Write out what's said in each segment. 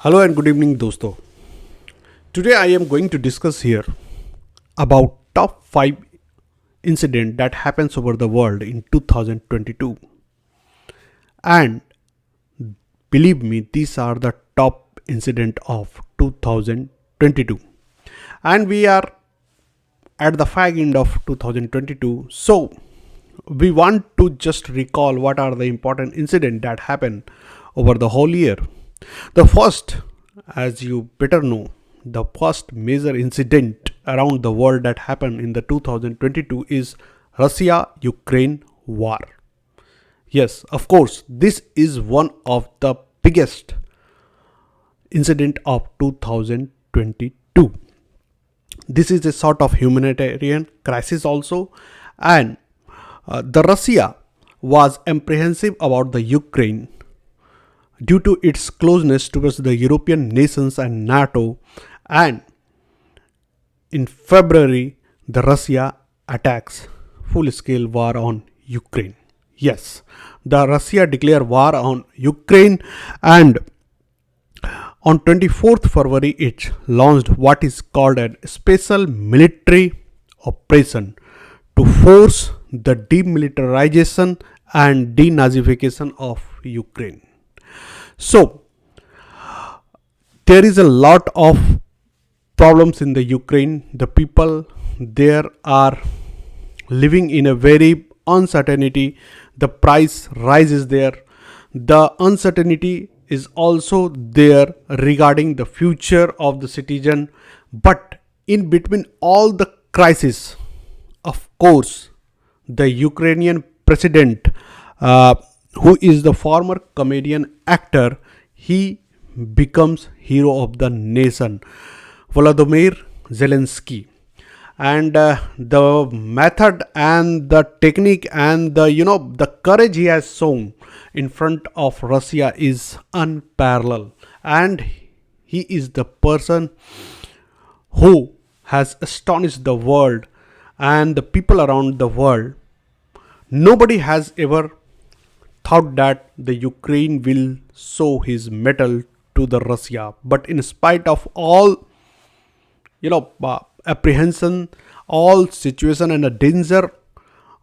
Hello and good evening, dosto. Today I am going to discuss here about top 5 incident that happens over the world in 2022. And believe me, these are the top incident of 2022. And we are at the fag end of 2022. So we want to just recall what are the important incident that happened over the whole year. The first, as you better know, the first major incident around the world that happened in the 2022 is Russia Ukraine war. Yes, of course, this is one of the biggest incident of 2022. This is a sort of humanitarian crisis also, and the Russia was apprehensive about the Ukraine due to its closeness towards the European nations and NATO. And in February, the Russia attacks full-scale war on Ukraine. Yes, the Russia declared war on Ukraine, and on 24th February it launched what is called a special military operation to force the demilitarization and denazification of Ukraine. So there is a lot of problems in the Ukraine. The people there are living in a very uncertainty. The price rises there. The uncertainty is also there regarding the future of the citizen. But in between all the crisis, of course, the Ukrainian president, who is the former comedian actor, he becomes hero of the nation, Volodymyr Zelensky. And the method and the technique and the courage he has shown in front of Russia is unparalleled. And he is the person who has astonished the world and the people around the world. Nobody has ever thought that the Ukraine will show his mettle to the Russia, but in spite of all apprehension, all situation and a danger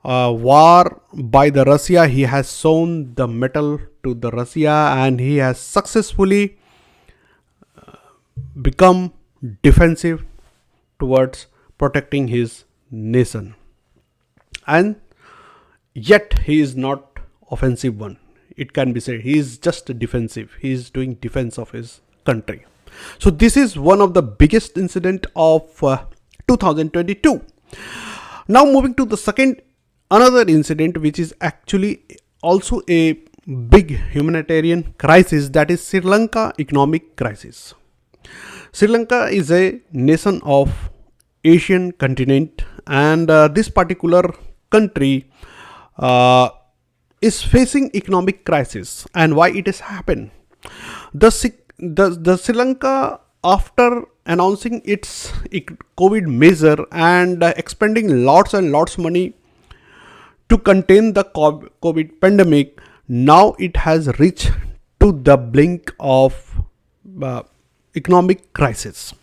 war by the Russia, he has shown the mettle to the Russia, and he has successfully become defensive towards protecting his nation. And yet he is not offensive one, it can be said. He is just defensive. He is doing defense of his country. So this is one of the biggest incident of 2022. Now moving to the second, another incident which is actually also a big humanitarian crisis, that is Sri Lanka economic crisis. Sri Lanka is a nation of Asian continent, and this particular country is facing economic crisis. And why it has happened? The Sri Lanka, after announcing its COVID measure and expending lots and lots money to contain the COVID pandemic, now it has reached to the blink of economic crisis.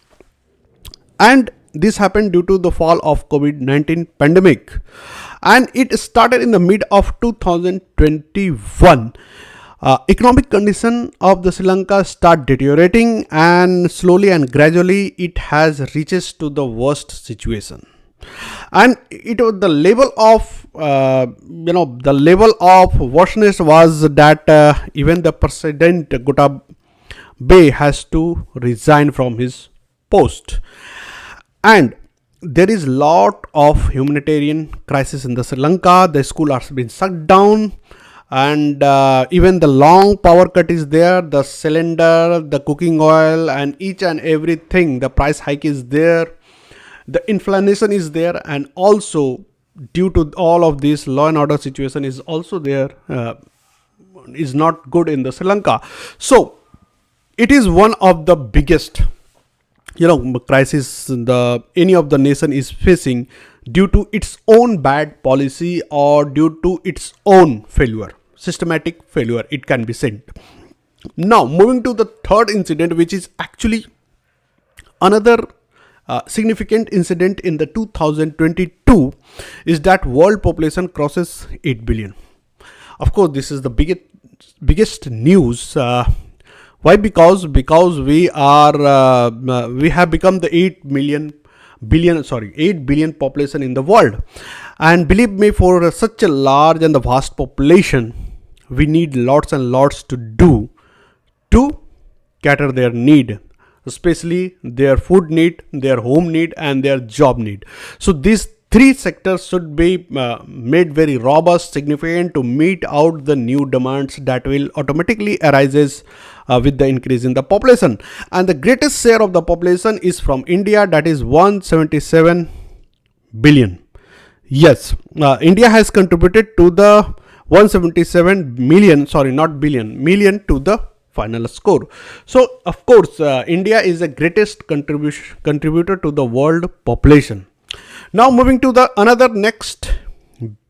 And this happened due to the fall of COVID-19 pandemic, and it started in the mid of 2021. Economic condition of the Sri Lanka start deteriorating, and slowly and gradually it has reaches to the worst situation. And it was the level of the level of worseness was that even the president Gotabaya has to resign from his post. And there is lot of humanitarian crisis in the Sri Lanka. The school has been shut down, and even the long power cut is there. The cylinder, the cooking oil, and each and everything, the price hike is there. The inflation is there, and also due to all of this, law and order situation is also there, is not good in the Sri Lanka. So it is one of the biggest crisis any of the nation is facing due to its own bad policy or due to its own failure, systematic failure, it can be said. Now, moving to the third incident, which is actually another significant incident in the 2022, is that world population crosses 8 billion. Of course, this is the biggest news. Why? Because we have become the 8 billion population in the world, and believe me, for such a large and the vast population, we need lots and lots to do to cater their need, especially their food need, their home need, and their job need. So these three sectors should be made very robust, significant to meet out the new demands that will automatically arises with the increase in the population. And the greatest share of the population is from India, that is 177 billion. Yes, India has contributed to the 177 million, sorry, not billion, million to the final score. So, of course, India is the greatest contributor to the world population. Now, moving to the another next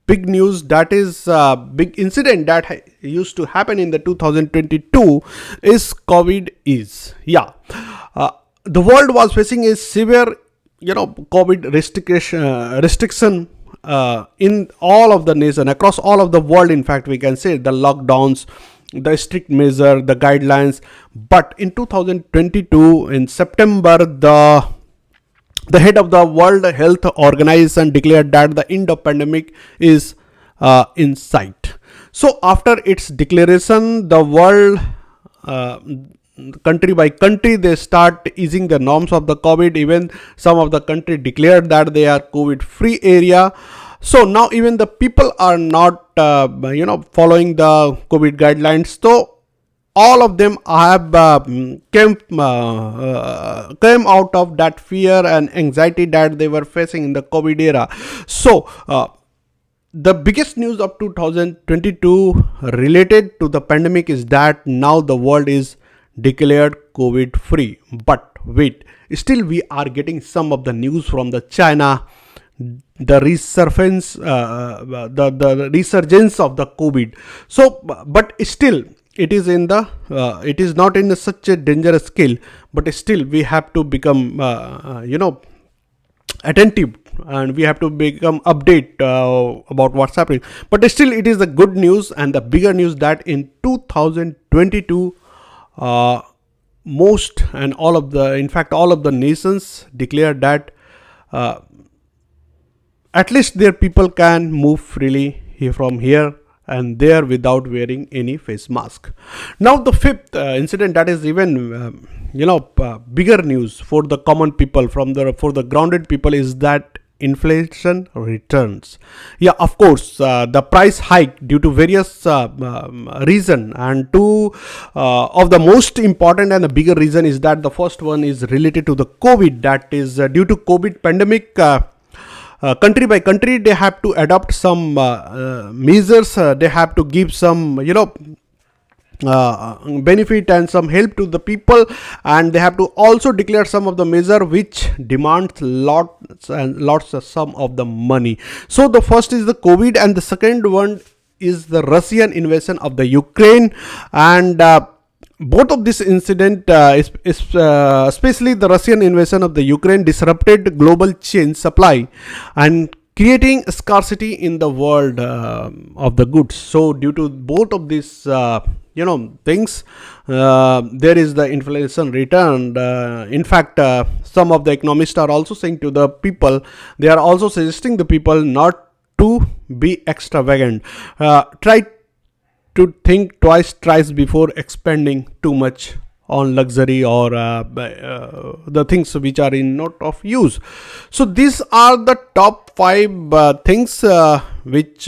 big news, that is big incident that used to happen in the 2022 is COVID. The world was facing a severe, COVID restriction in all of the nation, across all of the world. In fact, we can say the lockdowns, the strict measure, the guidelines. But in 2022, in September, the head of the World Health Organization declared that the end of pandemic is in sight. So after its declaration, the world, country by country, they start easing the norms of the COVID. Even some of the country declared that they are COVID free area. So now even the people are not following the COVID guidelines. So all of them have came out of that fear and anxiety that they were facing in the COVID era. So the biggest news of 2022 related to the pandemic is that now the world is declared COVID free. But wait, still we are getting some of the news from the China, the resurgence of the COVID. So, but still it is in the it is not in such a dangerous scale, but still we have to become attentive, and we have to become update about what's happening. But still it is the good news and the bigger news that in 2022 most and all of the, in fact all of the nations declared that at least their people can move freely from here and there without wearing any face mask. Now the fifth incident that is even bigger news for the common people, for the grounded people, is that inflation returns. Yeah, of course, the price hike due to various reason, and two of the most important and the bigger reason is that the first one is related to the COVID. That is due to COVID pandemic. Country by country, they have to adopt some measures. They have to give some benefit and some help to the people, and they have to also declare some of the measure which demands lots and lots of sum of the money. So the first is the COVID, and the second one is the Russian invasion of the Ukraine. And both of this incident, especially the Russian invasion of the Ukraine, disrupted global chain supply and creating scarcity in the world of the goods. So due to both of these things, there is the inflation return. In fact, some of the economists are also saying to the people, they are also suggesting the people not to be extravagant. Try to think thrice before expending too much on luxury or the things which are in not of use. So these are the top 5 things which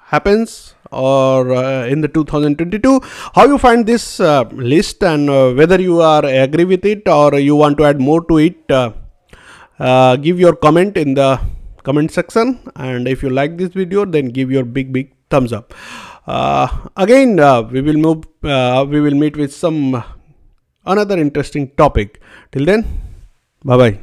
happens or in the 2022. How you find this list, and whether you are agree with it or you want to add more to it, give your comment in the comment section. And if you like this video, then give your big thumbs up. Again, we will meet with some another interesting topic. Till then, bye bye.